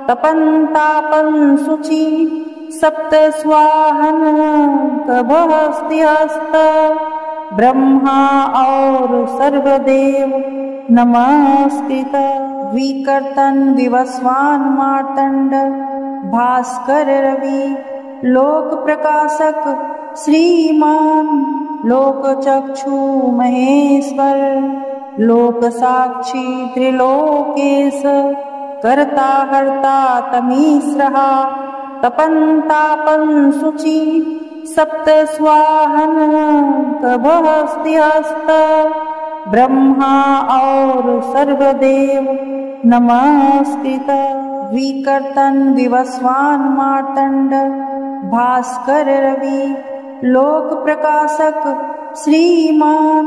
तपन तापन शुचि सप्त स्वाहन कभस्त्यस्त ब्रह्मा और सर्वदेव नमस्कृत विकर्तन विवस्वान मार्तंड भास्कर रवि लोक प्रकाशक श्रीमान लोक चक्षु महेश्वर लोक साक्षी त्रिलोकेश कर्ता हर्ता तमीस्रः तपन तापन शुचि सप्त स्वाहन कभस्त्यस्त ब्रह्मा और सर्वदेव नमस्कृत विकर्तन विवस्वान मार्तंड भास्कर रवि लोक प्रकाशक श्रीमान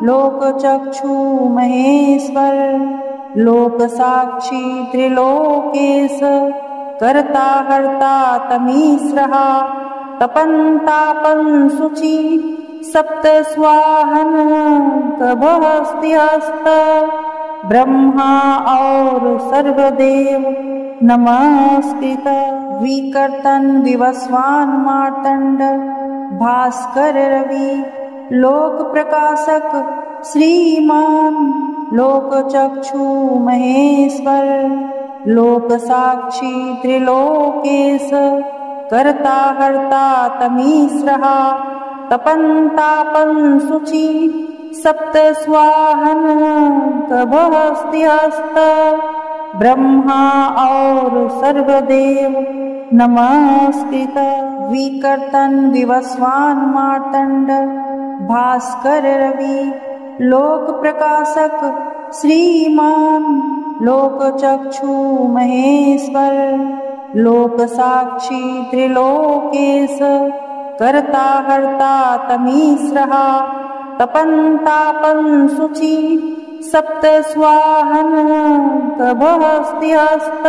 लोक चक्षु महेश्वर लोक साक्षी त्रिलोकेश कर्ता हर्ता तमीस्रः तपन तापन शुचि सप्त स्वाहन कभस्त्यस्त ब्रह्मा और सर्वदेव नमस्कृत विकर्तन विवस्वान मार्तंड भास्कर रवि लोक प्रकाशक श्रीमान लोक चक्षु महेश्वर लोक साक्षी त्रिलोकेश कर्ता हर्ता तमीस्रः तपन तापन शुचि सप्त स्वाहन कभस्त्यस्त ब्रह्मा और सर्वदेव नमस्कृत विकर्तन विवस्वान मार्तंड भास्कर रवि लोक प्रकाशक श्रीमान लोक चक्षु महेश्वर लोक साक्षी त्रिलोकेश कर्ता हर्ता तमीस्रः तपन तापन शुचि सप्त स्वाहन कभस्त्यस्त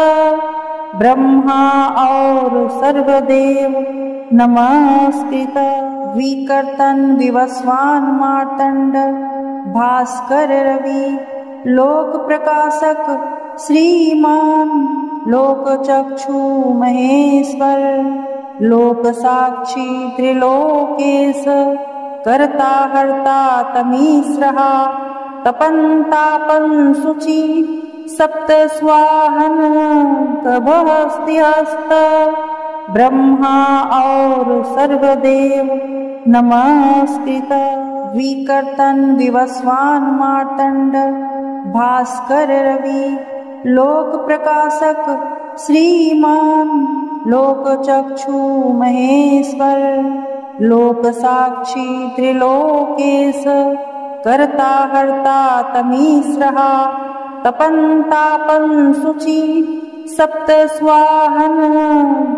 ब्रह्मा और सर्वदेव नमस्कृत विकर्तन विवस्वान मार्तंड भास्कर रवि लोक प्रकाशक श्रीमान लोक चक्षु महेश्वर लोक साक्षी त्रिलोकेश कर्ता हर्ता तमीस्रः तपन तापन शुचि सप्त स्वाहन कभस्त्यस्त ब्रह्मा और सर्वदेव नमस्कृत। विकर्तन विवस्वान मार्तंड भास्कर रवि लोक प्रकाशक श्रीमान लोक चक्षु महेश्वर लोक साक्षी त्रिलोकेश कर्ता हर्ता तमीश्रहा तपन तापन शुचि सप्त स्वाहन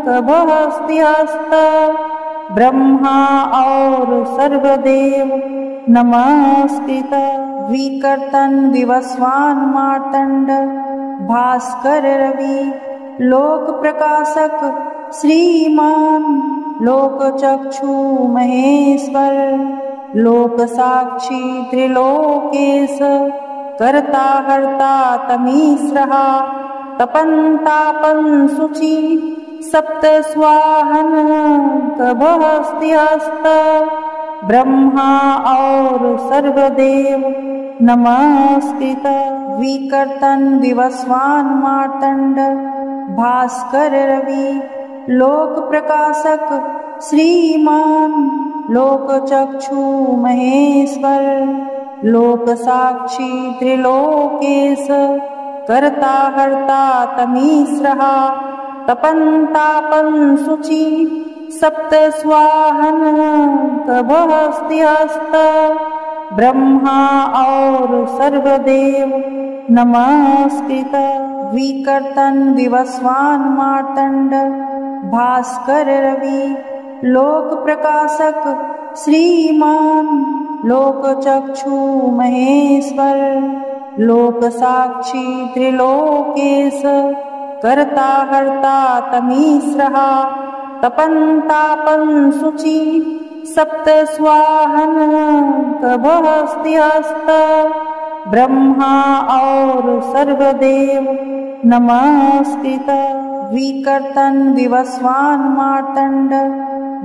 कभस्त्यस्त ब्रह्मा और सर्वदेव नमस्कृत। विकर्तन विवस्वान मार्तंड भास्कर रवि लोक प्रकाशक श्रीमान लोक चक्षु महेश्वर लोक साक्षी त्रिलोकेश कर्ता हर्ता तमीश्रहा तपन तापन शुचि सप्त स्वाहन कभस्त्यस्त ब्रह्मा और सर्वदेव नमस्कृत। विकर्तन विवस्वान मार्तंड भास्कर रवि लोक प्रकाशक श्रीमान लोक चक्षु महेश्वर लोक साक्षी त्रिलोकेश कर्ता हर्ता तमीश्रहा तपन तापन शुचि सप्त स्वाहन कभस्त्यस्त ब्रह्मा और सर्वदेव नमस्कृत। विकर्तन विवस्वान मार्तंड भास्कर रवि लोक प्रकाशक श्रीमान लोक चक्षु महेश्वर लोक साक्षी त्रिलोकेश कर्ता हर्ता तमीश्रहा तपन तापन शुचि सप्त स्वाहन कभस्त्यस्त ब्रह्मा और सर्वदेव नमस्कृत। विकर्तन विवस्वान मार्तंड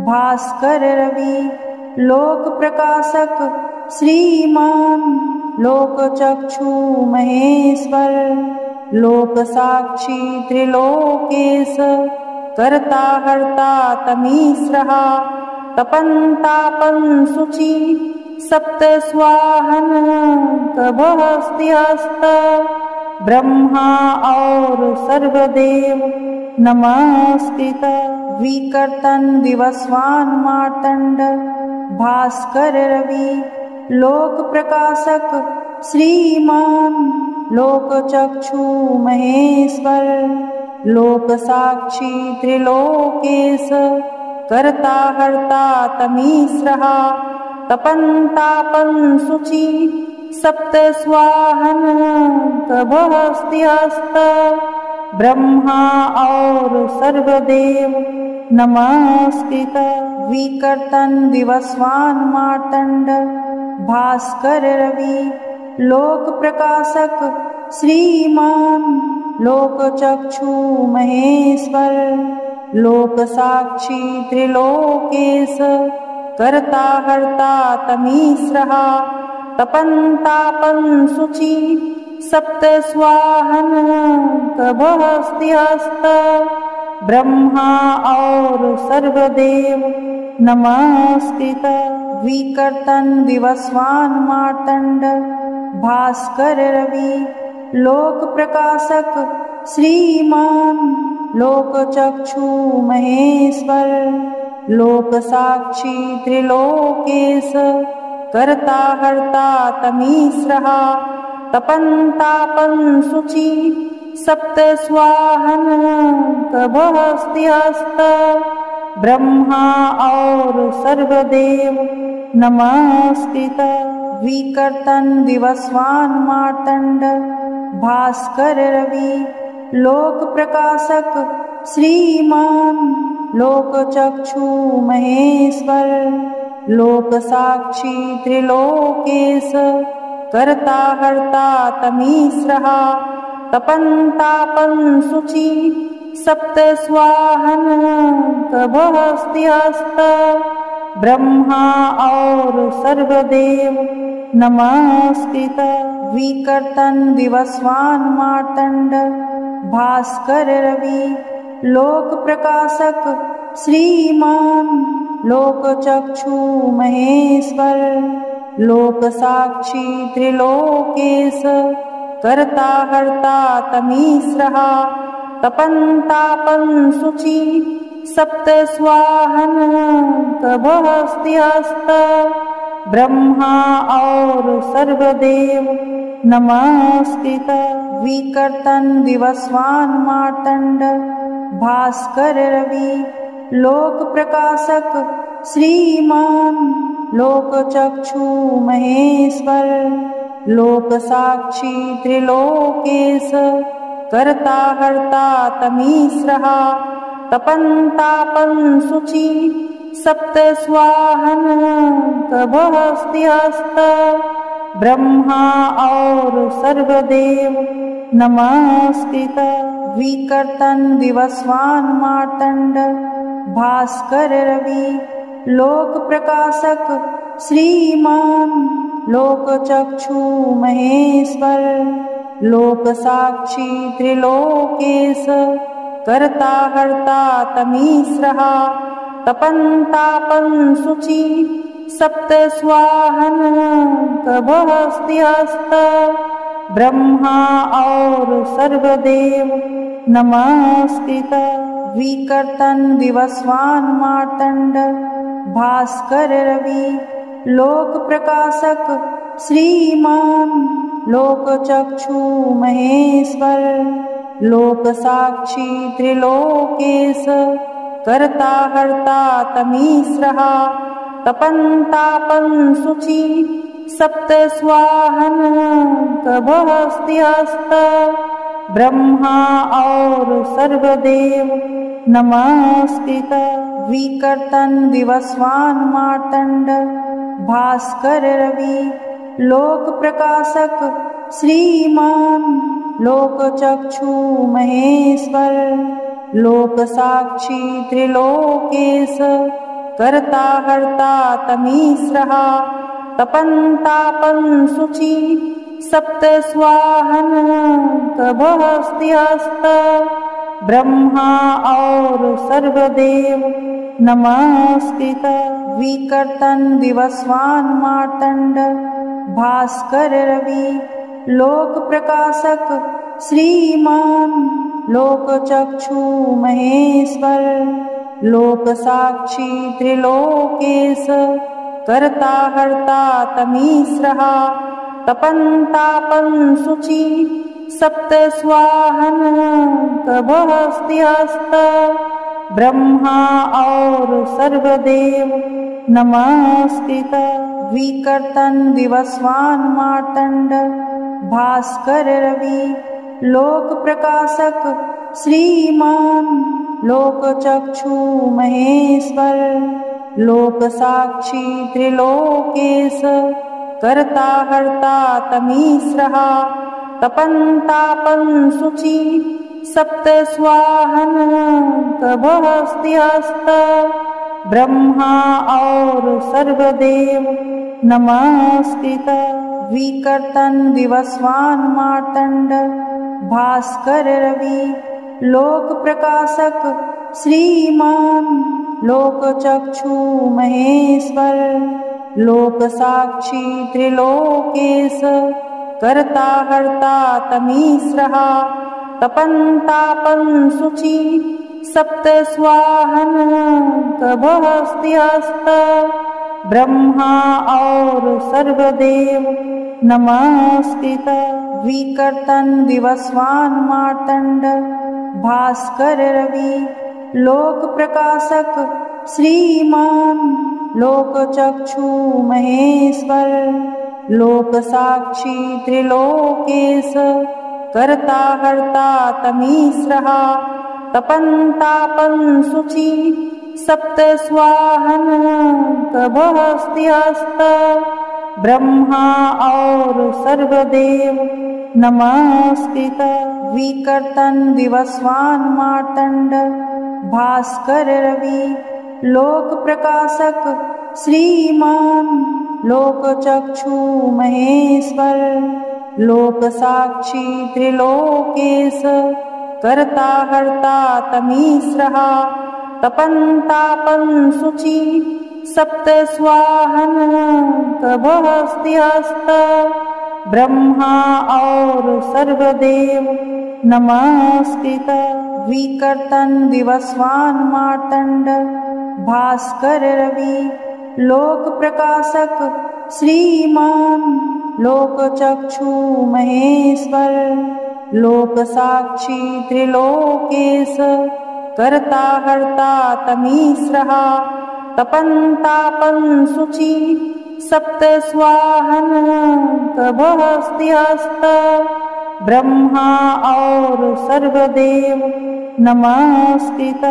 भास्कर रवि लोक प्रकाशक श्रीमान लोक चक्षु महेश्वर लोक साक्षी त्रिलोकेश कर्ता हर्ता तमीश्रहा तपन तापन शुचि सप्त स्वाहन कभस्त्यस्त ब्रह्मा और सर्वदेव नमस्कृत। विकर्तन विवस्वान मार्तंड भास्कर रवि लोक प्रकाशक श्रीमान लोक चक्षु महेश्वर लोक साक्षी त्रिलोकेश कर्ता हर्ता तमीश्रहा तपन तापन शुचि सप्त स्वाहन कभस्त्यस्त ब्रह्मा और सर्वदेव नमस्कृत। विकर्तन विवस्वान मार्तंड भास्कर रवि लोक प्रकाशक श्रीमान लोक चक्षु महेश्वर लोक साक्षी त्रिलोकेश कर्ता हर्ता तमीश्रहा तपन तापन शुचि सप्त स्वाहन कभस्त्यस्त ब्रह्मा और सर्वदेव नमस्कृत। विकर्तन विवस्वान मार्तंड भास्कर रवि लोक प्रकाशक श्रीमान लोक चक्षु महेश्वर लोक साक्षी त्रिलोकेश कर्ता हर्ता तमीश्रहा तपन तापन शुचि सप्त स्वाहन कभस्त्यस्त ब्रह्मा और सर्वदेव नमस्कृत। विकर्तन विवस्वान मार्तंड भास्कर रवि लोक प्रकाशक श्रीमान लोक चक्षु महेश्वर लोक साक्षी त्रिलोकेश कर्ता हर्ता तमीश्रहा तपन तापन शुचि सप्त स्वाहन कभस्त्यस्त ब्रह्मा और सर्वदेव नमस्कृत। विकर्तन विवस्वान मार्तंड भास्कर रवि लोक प्रकाशक श्रीमान लोक चक्षु महेश्वर लोक साक्षी त्रिलोकेश कर्ता हर्ता तमीश्रहा तपन तापन शुचि सप्त स्वाहन कभस्त्यस्त ब्रह्मा और सर्वदेव नमस्कृत विकर्तन विवस्वान मार्तंड भास्कर रवि लोक प्रकाशक श्रीमान लोक चक्षु महेश्वर लोक साक्षी त्रिलोकेश कर्ता हर्ता तमीश्रहा तपन तापन शुचि सप्त स्वाहन कभस्त्यस्त ब्रह्मा और सर्वदेव नमस्कृत विकर्तन विवस्वान मार्तंड भास्कर रवि लोक प्रकाशक श्रीमान लोक चक्षु महेश्वर लोक साक्षी त्रिलोकेश कर्ता हर्ता तमीश्रहा तपन तापन शुचि सप्त स्वाहन कभस्त्यस्त ब्रह्मा और सर्वदेव नमस्कृत विकर्तन विवस्वान मार्तंड भास्कर रवि लोक प्रकाशक श्रीमान लोक चक्षु महेश्वर लोक साक्षी त्रिलोकेश कर्ता हर्ता तमीश्रहा तपन तापन शुचि सप्त स्वाहन कभस्त्यस्त ब्रह्मा और सर्वदेव नमस्कृत विकर्तन विवस्वान मार्तंड भास्कर रवि लोक प्रकाशक श्रीमान लोक चक्षु महेश्वर लोक साक्षी त्रिलोकेश कर्ता हर्ता तमीश्रहा तपन तापन शुचि सप्त स्वाहन कभस्त्यस्त ब्रह्मा और सर्वदेव नमस्कृत विकर्तन विवस्वान मार्तंड भास्कर रवि लोक प्रकाशक श्रीमान लोक चक्षु महेश्वर लोक साक्षी त्रिलोकेश कर्ता हर्ता तमीश्रहा तपन तापन शुचि सप्त स्वाहन कभस्त्यस्त ब्रह्मा और सर्वदेव नमस्कृत विकर्तन विवस्वान मार्तंड भास्कर रवि लोक प्रकाशक श्रीमान लोक चक्षु महेश्वर लोक साक्षी त्रिलोकेश कर्ता हर्ता तमीश्रहा तपन तापन शुचि सप्त स्वाहन कभस्त्यस्त ब्रह्मा और सर्वदेव नमस्कृत विकर्तन विवस्वान मार्तंड भास्कर रवि लोक प्रकाशक श्रीमान लोक चक्षु महेश्वर लोक साक्षी त्रिलोकेश कर्ता हर्ता तमीश्रहा तपन तापन शुचि सप्त स्वाहन कभस्त्यस्त ब्रह्मा और सर्वदेव नमस्कृत विकर्तन विवस्वान मार्तंड भास्कर रवि लोक प्रकाशक श्रीमान लोक चक्षु महेश्वर लोक साक्षी त्रिलोकेश कर्ता हर्ता तमीश्रहा तपन तापन शुचि सप्त स्वाहन कभस्त्यस्त ब्रह्मा और सर्वदेव नमस्कृत विकर्तन विवस्वान मार्तंड भास्कर रवि लोक प्रकाशक श्रीमान लोक चक्षु महेश्वर लोक साक्षी त्रिलोकेश कर्ता हर्ता तमीस्रः तपन तापन शुचि सप्त स्वाहन कभस्त्यस्त ब्रह्मा और सर्वदेव नमस्कृत विकर्तन विवस्वान मार्तंड भास्कर रवि लोक प्रकाशक श्रीमान लोक चक्षु महेश्वर लोक साक्षी त्रिलोकेश कर्ता हर्ता तमीस्रः तपन तापन शुचि सप्त स्वाहन कभस्त्यस्त ब्रह्मा और सर्वदेव नमस्कृत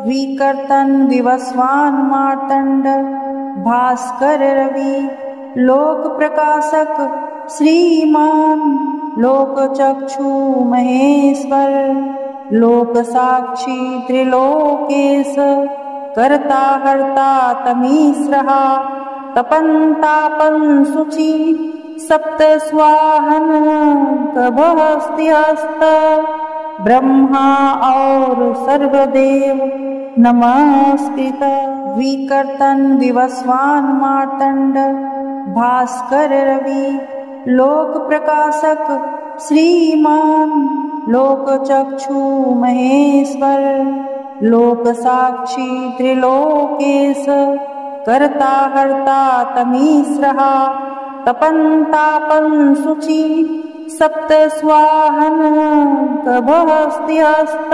विकर्तन विवस्वान मार्तंड भास्कर रवि लोक प्रकाशक श्रीमान लोक चक्षु महेश्वर लोक साक्षी त्रिलोकेश कर्ता हर्ता तमीस्रः तपन तापन शुचि सप्त स्वाहन कभस्त्यस्त ब्रह्मा और सर्वदेव नमस्कृत विकर्तन विवस्वान मार्तंड भास्कर रवि लोक प्रकाशक श्रीमान लोक चक्षु महेश्वर लोक साक्षी त्रिलोकेश कर्ता हर्ता तमीस्रः तपन तापन शुचि सप्त स्वाहन कभस्त्यस्त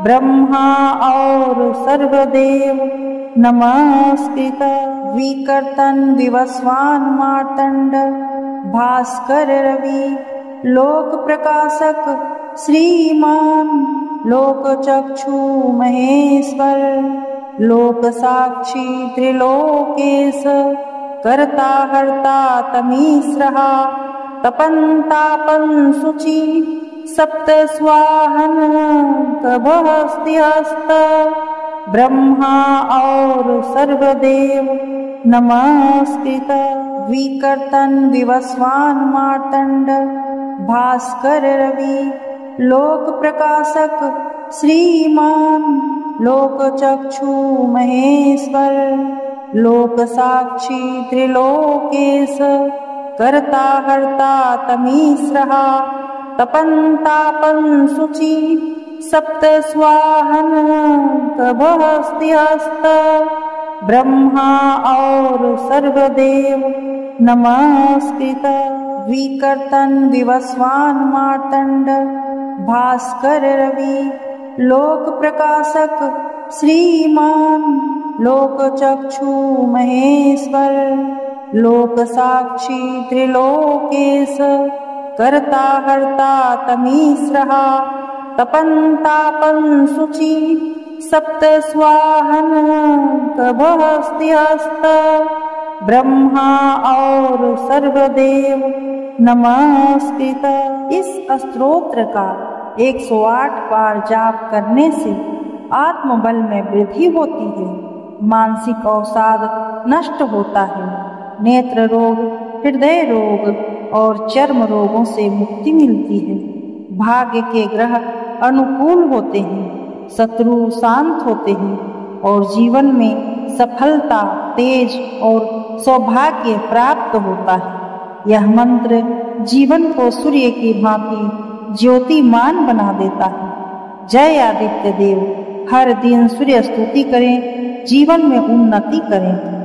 ब्रह्मा और सर्वदेव नमस्कृत विकर्तन विवस्वान मार्तंड भास्कर रवि लोक प्रकाशक श्रीमान लोक चक्षु महेश्वर लोक साक्षी त्रिलोकेश कर्ता हर्ता तमीस्रः तपन तापन शुचि सप्त स्वाहन कभस्त्यस्त ब्रह्मा और सर्वदेव नमस्कृत विकर्तन विवस्वान मार्तंड भास्कर रवि लोक प्रकाशक श्रीमान लोक चक्षु महेश्वर लोक साक्षी त्रिलोकेश कर्ता हर्ता तमीस्रः तपन तापन शुचि सप्त स्वाहन कभस्त्यस्त ब्रह्मा और सर्वदेव नमस्कृत विकर्तन विवस्वान मार्तंड भास्कर रवि लोक प्रकाशक श्रीमान लोक चक्षु महेश्वर लोक साक्षी त्रिलोकेश कर्ता हर्ता तमीस्रः तपन तापन शुचि सप्त स्वाहन कभस्त्यस्त ब्रह्मा और सर्वदेव नमस्कृत। इस स्तोत्र का 108 बार जाप करने से आत्मबल में वृद्धि होती है, मानसिक अवसाद नष्ट होता है, नेत्र रोग, हृदय रोग और चर्म रोगों से मुक्ति मिलती है, भाग्य के ग्रह अनुकूल होते हैं, शत्रु शांत होते हैं और जीवन में सफलता, तेज और सौभाग्य प्राप्त होता है। यह मंत्र जीवन को सूर्य की भांति ज्योतिमान बना देता है। जय आदित्य देव। हर दिन सूर्य स्तुति करें, जीवन में उन्नति करें।